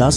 10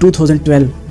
2012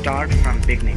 start from beginning.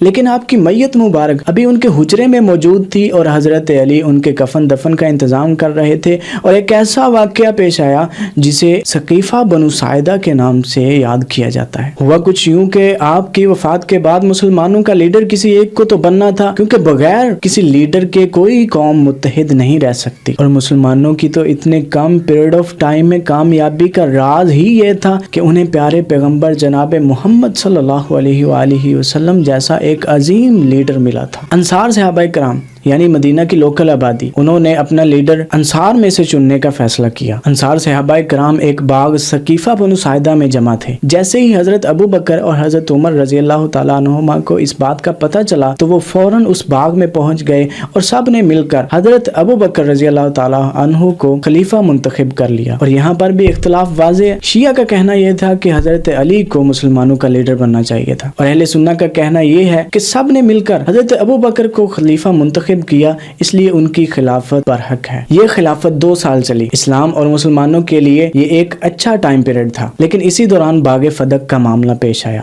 لیکن آپ کی میت مبارک ابھی ان کے حجرے میں موجود تھی اور حضرت علی ان کے کفن دفن کا انتظام کر رہے تھے، اور ایک ایسا واقعہ پیش آیا جسے ثقیفہ بنو ساعدہ کے نام سے یاد کیا جاتا ہے۔ ہوا کچھ یوں کہ آپ کی وفات کے بعد مسلمانوں کا لیڈر کسی ایک کو تو بننا تھا، کیونکہ بغیر کسی لیڈر کے کوئی قوم متحد نہیں رہ سکتی، اور مسلمانوں کی تو اتنے کم پیریڈ آف ٹائم میں کامیابی کا راز ہی یہ تھا کہ انہیں پیارے پیغمبر جناب محمد صلی اللہ علیہ وآلہ وسلم جیسا ایک عظیم لیڈر ملا تھا۔ انصار صحابہ کرام یعنی مدینہ کی لوکل آبادی، انہوں نے اپنا لیڈر انصار میں سے چننے کا فیصلہ کیا۔ انصار صحابہ کرام ایک باغ ثقیفہ بنو ساعدہ میں جمع تھے۔ جیسے ہی حضرت ابو بکر اور حضرت عمر رضی اللہ تعالیٰ عنہما کو اس بات کا پتہ چلا تو وہ فوراً اس باغ میں پہنچ گئے اور سب نے مل کر حضرت ابو بکر رضی اللہ تعالیٰ عنہ کو خلیفہ منتخب کر لیا۔ اور یہاں پر بھی اختلاف واضح ہے۔ شیعہ کا کہنا یہ تھا کہ حضرت علی کو مسلمانوں کا لیڈر بننا چاہیے تھا، اور اہل سنہ کا کہنا یہ ہے کہ سب نے مل کر حضرت ابو بکر کو خلیفہ منتخب کیا، اس لیے ان کی خلافت برحق ہے۔ یہ خلافت 2 سال چلی۔ اسلام اور مسلمانوں کے لیے یہ ایک اچھا ٹائم پیریڈ تھا، لیکن اسی دوران باغ فدق کا معاملہ پیش آیا۔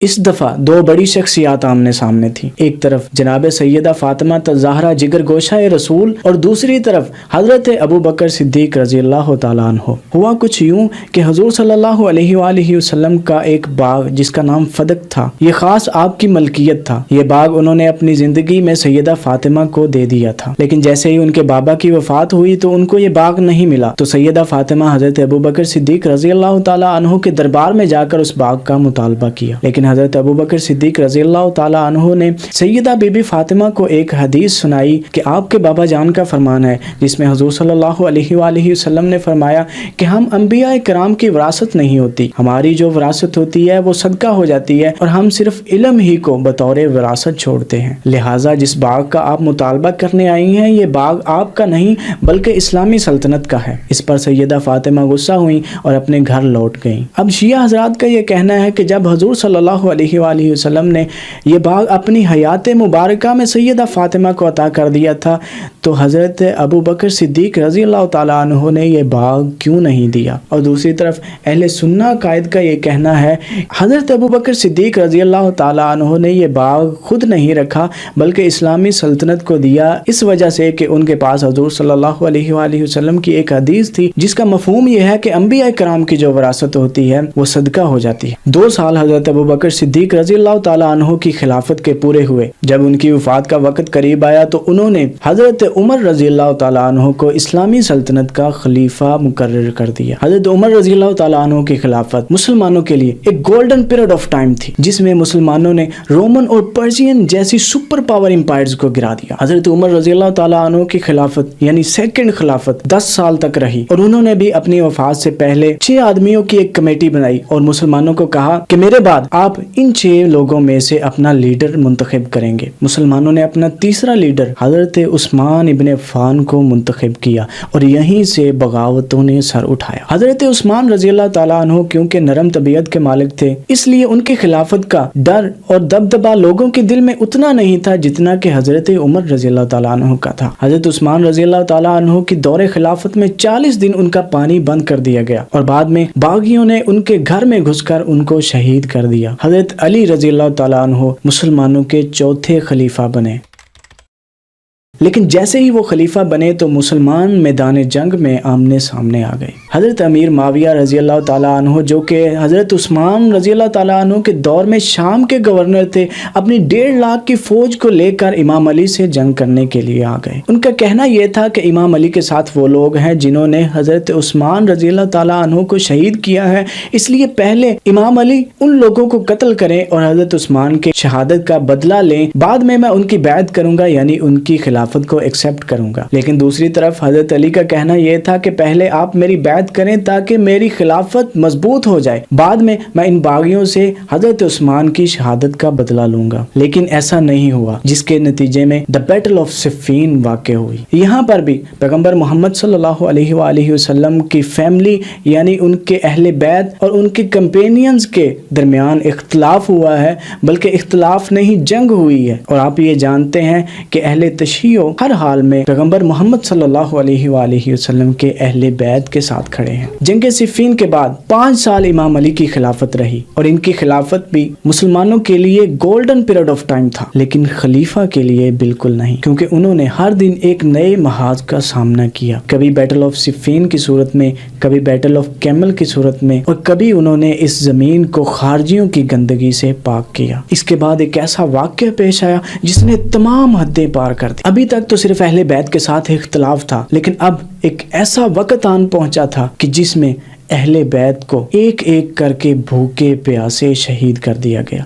اس دفعہ 2 بڑی شخصیات آمنے سامنے تھیں، ایک طرف جناب سیدہ فاطمہ الزہرا جگر گوشہ رسول، اور دوسری طرف حضرت ابو بکر صدیق رضی اللہ تعالیٰ عنہ۔ ہوا کچھ یوں کہ حضور صلی اللہ علیہ وآلہ وسلم کا ایک باغ جس کا نام فدق تھا، یہ خاص آپ کی ملکیت تھا۔ یہ باغ انہوں نے اپنی زندگی میں سیدہ فاطمہ کو دے دیا تھا، لیکن جیسے ہی ان کے بابا کی وفات ہوئی تو ان کو یہ باغ نہیں ملا، تو سیدہ فاطمہ حضرت ابو بکر صدیق رضی اللہ تعالیٰ عنہ کے دربار میں جا کر اس باغ کا مطالبہ کیا، لیکن حضرت ابو بکر صدیق رضی اللہ تعالیٰ عنہ نے سیدہ بی بی فاطمہ کو ایک حدیث سنائی کہ آپ کے بابا جان کا فرمان ہے، جس میں حضور صلی اللہ علیہ وآلہ وسلم نے فرمایا کہ ہم انبیاء کرام کی وراثت نہیں ہوتی، ہماری جو وراثت ہوتی ہے وہ صدقہ ہو جاتی ہے، اور ہم صرف علم ہی کو بطور وراثت چھوڑتے ہیں۔ لہٰذا جس باغ کا آپ مطالبہ کرنے آئی ہیں، یہ باغ آپ کا نہیں بلکہ اسلامی سلطنت کا ہے۔ اس پر سیدہ فاطمہ غصہ ہوئیں اور اپنے گھر لوٹ گئیں۔ اب شیعہ حضرات کا یہ کہنا ہے کہ جب حضور صلی اللہ علیہ وآلہ وسلم نے یہ باغ اپنی حیات مبارکہ میں سیدہ فاطمہ کو عطا کر دیا تھا، تو حضرت ابو بکر صدیق رضی اللہ تعالیٰ عنہ نے یہ باغ کیوں نہیں دیا؟ اور دوسری طرف اہل سنہ قائد کا یہ کہنا ہے حضرت ابو بکر صدیق رضی اللہ تعالیٰ عنہ نے یہ باغ خود نہیں رکھا بلکہ اسلامی سلطنت کو دیا، اس وجہ سے کہ ان کے پاس حضور صلی اللہ علیہ وآلہ وسلم کی ایک حدیث تھی جس کا مفہوم یہ ہے کہ انبیاء کرام کی جو وراثت ہوتی ہے وہ صدقہ ہو جاتی ہے۔ 2 سال حضرت ابو بکر صدیق رضی اللہ تعالیٰ عنہ کی خلافت کے پورے ہوئے۔ جب ان کی وفات کا وقت قریب آیا تو انہوں نے حضرت عمر رضی اللہ تعالیٰ عنہ کو اسلامی سلطنت کا خلیفہ مقرر کر دیا۔ حضرت عمر رضی اللہ تعالیٰ عنہ کی خلافت مسلمانوں کے لیے ایک گولڈن پیریڈ آف ٹائم تھی، جس میں مسلمانوں نے رومن اور پرشین جیسی سپر پاور امپائرز کو گرا دیا۔ حضرت عمر رضی اللہ تعالیٰ عنہ کی خلافت یعنی سیکنڈ خلافت 10 سال تک رہی، اور انہوں نے بھی اپنی وفات سے پہلے 6 آدمیوں کی ایک کمیٹی بنائی اور مسلمانوں کو کہا کہ میرے بعد آپ ان 6 لوگوں میں سے اپنا لیڈر منتخب کریں گے۔ مسلمانوں نے اپنا تیسرا لیڈر حضرت عثمان ابن عفان کو منتخب کیا، اور یہیں سے بغاوتوں نے سر اٹھایا۔ حضرت عثمان رضی اللہ تعالیٰ عنہ کیونکہ نرم طبیعت کے مالک تھے، اس لیے ان کی خلافت کا ڈر اور دبدبہ لوگوں کے دل میں اتنا نہیں تھا جتنا کہ حضرت عمر رضی اللہ تعالیٰ عنہ کا تھا۔ حضرت عثمان رضی اللہ تعالیٰ عنہ کی دور خلافت میں 40 دن ان کا پانی بند کر دیا گیا، اور بعد میں باغیوں نے ان کے گھر میں گھس کر ان کو شہید کر دیا۔ حضرت علی رضی اللہ تعالیٰ عنہ مسلمانوں کے 4تھے خلیفہ بنے، لیکن جیسے ہی وہ خلیفہ بنے تو مسلمان میدان جنگ میں آمنے سامنے آ گئے۔ حضرت امیر معاویہ رضی اللہ تعالیٰ عنہ جو کہ حضرت عثمان رضی اللہ تعالیٰ عنہ کے دور میں شام کے گورنر تھے، اپنی 1.5 لاکھ کی فوج کو لے کر امام علی سے جنگ کرنے کے لیے آ گئے۔ ان کا کہنا یہ تھا کہ امام علی کے ساتھ وہ لوگ ہیں جنہوں نے حضرت عثمان رضی اللہ تعالیٰ عنہ کو شہید کیا ہے، اس لیے پہلے امام علی ان لوگوں کو قتل کریں اور حضرت عثمان کے شہادت کا بدلہ لیں، بعد میں ان کی بیعت کروں گا، یعنی ان کی خلافت کو ایکسپٹ کروں گا۔ لیکن دوسری طرف حضرت علی کا کہنا یہ تھا کہ پہلے آپ میری بیعت کریں تاکہ میری خلافت مضبوط ہو جائے، بعد میں ان باغیوں سے حضرت عثمان کی شہادت کا بدلہ لوں گا۔ لیکن ایسا نہیں ہوا، جس کے نتیجے میں دی بیٹل آف صفین واقع ہوئی۔ یہاں پر بھی پیغمبر محمد صلی اللہ علیہ وآلہ وسلم کی فیملی یعنی ان کے اہل بیت اور ان کے کمپینینز کے درمیان اختلاف ہوا ہے، بلکہ اختلاف نہیں جنگ ہوئی ہے۔ اور آپ یہ جانتے ہیں کہ اہل تشیع بھائیوں ہر حال میں پیغمبر محمد صلی اللہ علیہ وآلہ وسلم کے اہل بیت کے ساتھ کھڑے ہیں۔ جنگ صفین کے بعد 5 سال امام علی کی خلافت رہی اور ان کی خلافت بھی مسلمانوں کے لیے گولڈن پیریڈ آف ٹائم تھا، لیکن خلیفہ کے لیے بالکل نہیں، کیونکہ انہوں نے ہر دن ایک نئے محاذ کا سامنا کیا، کبھی بیٹل آف صفین کی صورت میں، کبھی بیٹل آف کیمل کی صورت میں، اور کبھی انہوں نے اس زمین کو خارجیوں کی گندگی سے پاک کیا۔ اس کے بعد ایک ایسا واقعہ پیش آیا جس نے تمام حدیں پار کر دی۔ ابھی تک تو صرف اہل بیت کے ساتھ اختلاف تھا، لیکن اب ایک ایسا وقت آن پہنچا تھا کہ جس میں اہل بیت کو ایک ایک کر کے بھوکے پیاسے شہید کر دیا گیا۔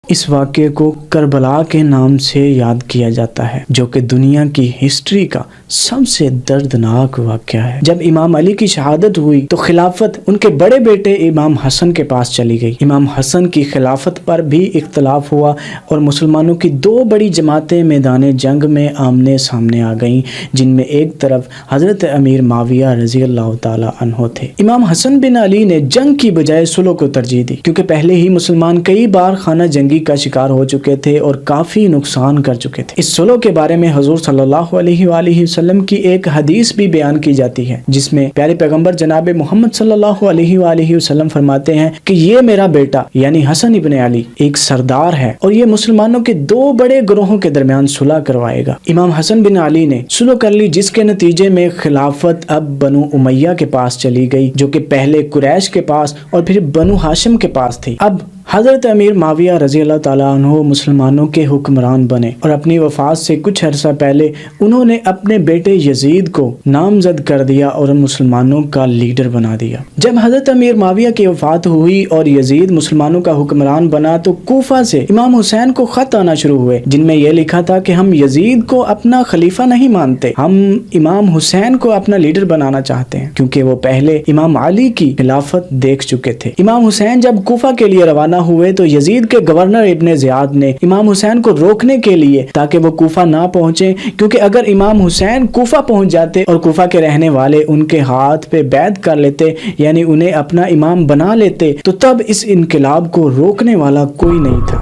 اس واقعے کو کربلا کے نام سے یاد کیا جاتا ہے، جو کہ دنیا کی ہسٹری کا سب سے دردناک واقعہ ہے۔ جب امام علی کی شہادت ہوئی تو خلافت ان کے بڑے بیٹے امام حسن کے پاس چلی گئی۔ امام حسن کی خلافت پر بھی اختلاف ہوا اور مسلمانوں کی 2 بڑی جماعتیں میدان جنگ میں آمنے سامنے آ گئیں، جن میں ایک طرف حضرت امیر معاویہ رضی اللہ تعالی عنہ تھے۔ امام حسن بن علی نے جنگ کی بجائے صلح کو ترجیح دی، کیونکہ پہلے ہی مسلمان کئی بار خانہ جنگی کا شکار ہو چکے تھے اور کافی نقصان کر چکے تھے۔ اس صلح کے بارے میں حضور صلی اللہ علیہ وآلہ وسلم کی ایک حدیث بھی بیان کی جاتی ہے، جس میں پیارے پیغمبر جناب محمد صلی اللہ علیہ وآلہ وسلم فرماتے ہیں کہ یہ میرا بیٹا یعنی حسن ابن علی ایک سردار ہے اور یہ مسلمانوں کے 2 بڑے گروہوں کے درمیان صلح کروائے گا۔ امام حسن بن علی نے صلح کر لی، جس کے نتیجے میں خلافت اب بنو امیہ کے پاس چلی گئی، جو کہ پہلے قریش کے پاس اور پھر بنو ہاشم کے پاس تھی۔ اب حضرت امیر معاویہ رضی اللہ تعالیٰ عنہ مسلمانوں کے حکمران بنے اور اپنی وفات سے کچھ عرصہ پہلے انہوں نے اپنے بیٹے یزید کو نامزد کر دیا اور مسلمانوں کا لیڈر بنا دیا۔ جب حضرت امیر معاویہ کی وفات ہوئی اور یزید مسلمانوں کا حکمران بنا تو کوفہ سے امام حسین کو خط آنا شروع ہوئے، جن میں یہ لکھا تھا کہ ہم یزید کو اپنا خلیفہ نہیں مانتے، ہم امام حسین کو اپنا لیڈر بنانا چاہتے ہیں، کیونکہ وہ پہلے امام علی کی خلافت دیکھ چکے تھے۔ امام حسین جب کوفہ کے لیے روانہ ہوئے تو یزید کے گورنر ابن زیاد نے امام حسین کو روکنے کے لیے تاکہ وہ کوفہ نہ پہنچے، کیونکہ اگر امام حسین کوفہ پہنچ جاتے اور کوفہ کے رہنے والے ان کے ہاتھ پہ بیعت کر لیتے، یعنی انہیں اپنا امام بنا لیتے، تو تب اس انقلاب کو روکنے والا کوئی نہیں تھا۔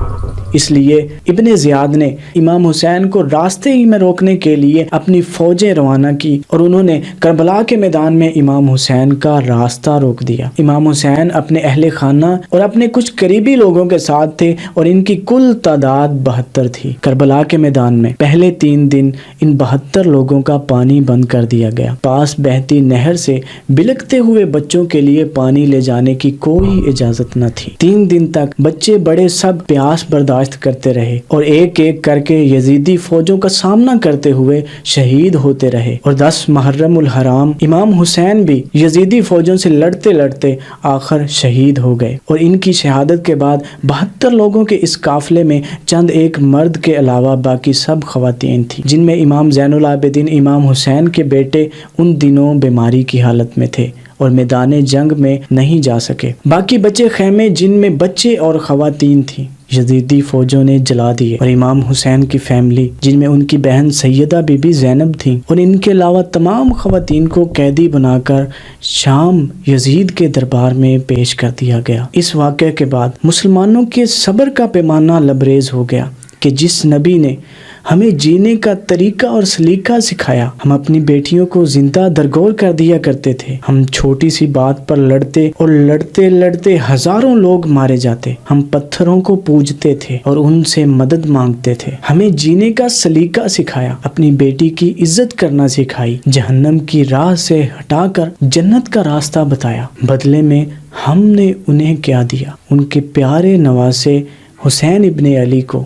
اس لیے ابن زیاد نے امام حسین کو راستے ہی میں روکنے کے لیے اپنی فوجیں روانہ کی اور انہوں نے کربلا کے میدان میں امام حسین کا راستہ روک دیا۔ امام حسین اپنے اہل خانہ اور اپنے کچھ قریبی لوگوں کے ساتھ تھے اور ان کی کل تعداد 72 تھی۔ کربلا کے میدان میں پہلے 3 دن ان 72 لوگوں کا پانی بند کر دیا گیا۔ پاس بہتی نہر سے بلکتے ہوئے بچوں کے لیے پانی لے جانے کی کوئی اجازت نہ تھی۔ 3 دن تک بچے بڑے سب پیاس برداشت کرتے رہے اور ایک ایک کر کے یزیدی فوجوں کا سامنا کرتے ہوئے شہید ہوتے رہے، اور 10 محرم الحرام امام حسین بھی یزیدی فوجوں سے لڑتے لڑتے آخر شہید ہو گئے، اور ان کی شہادت کے بعد 72 لوگوں کے اس قافلے میں چند ایک مرد کے علاوہ باقی سب خواتین تھیں، جن میں امام زین العابدین امام حسین کے بیٹے ان دنوں بیماری کی حالت میں تھے اور میدان جنگ میں نہیں جا سکے۔ باقی بچے خیمے جن میں بچے اور خواتین تھیں یزیدی فوجوں نے جلا دیے، اور امام حسین کی فیملی جن میں ان کی بہن سیدہ بی بی زینب تھیں اور ان کے علاوہ تمام خواتین کو قیدی بنا کر شام یزید کے دربار میں پیش کر دیا گیا۔ اس واقعے کے بعد مسلمانوں کے صبر کا پیمانہ لبریز ہو گیا کہ جس نبی نے ہمیں جینے کا طریقہ اور سلیقہ سکھایا، ہم اپنی بیٹیوں کو زندہ درگور کر دیا کرتے تھے، ہم چھوٹی سی بات پر لڑتے اور لڑتے لڑتے ہزاروں لوگ مارے جاتے، ہم پتھروں کو پوجتے تھے اور ان سے مدد مانگتے تھے، ہمیں جینے کا سلیقہ سکھایا، اپنی بیٹی کی عزت کرنا سکھائی، جہنم کی راہ سے ہٹا کر جنت کا راستہ بتایا، بدلے میں ہم نے انہیں کیا دیا؟ ان کے پیارے نواسے حسین ابن علی کو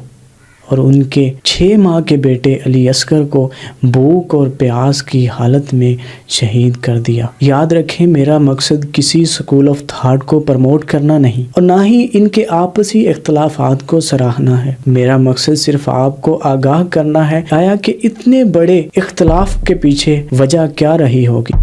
اور ان کے 6 ماہ کے بیٹے علی اصغر کو بھوک اور پیاس کی حالت میں شہید کر دیا۔ یاد رکھیں، میرا مقصد کسی سکول آف تھاٹ کو پروموٹ کرنا نہیں اور نہ ہی ان کے آپسی اختلافات کو سراہنا ہے۔ میرا مقصد صرف آپ کو آگاہ کرنا ہے آیا کہ اتنے بڑے اختلاف کے پیچھے وجہ کیا رہی ہوگی۔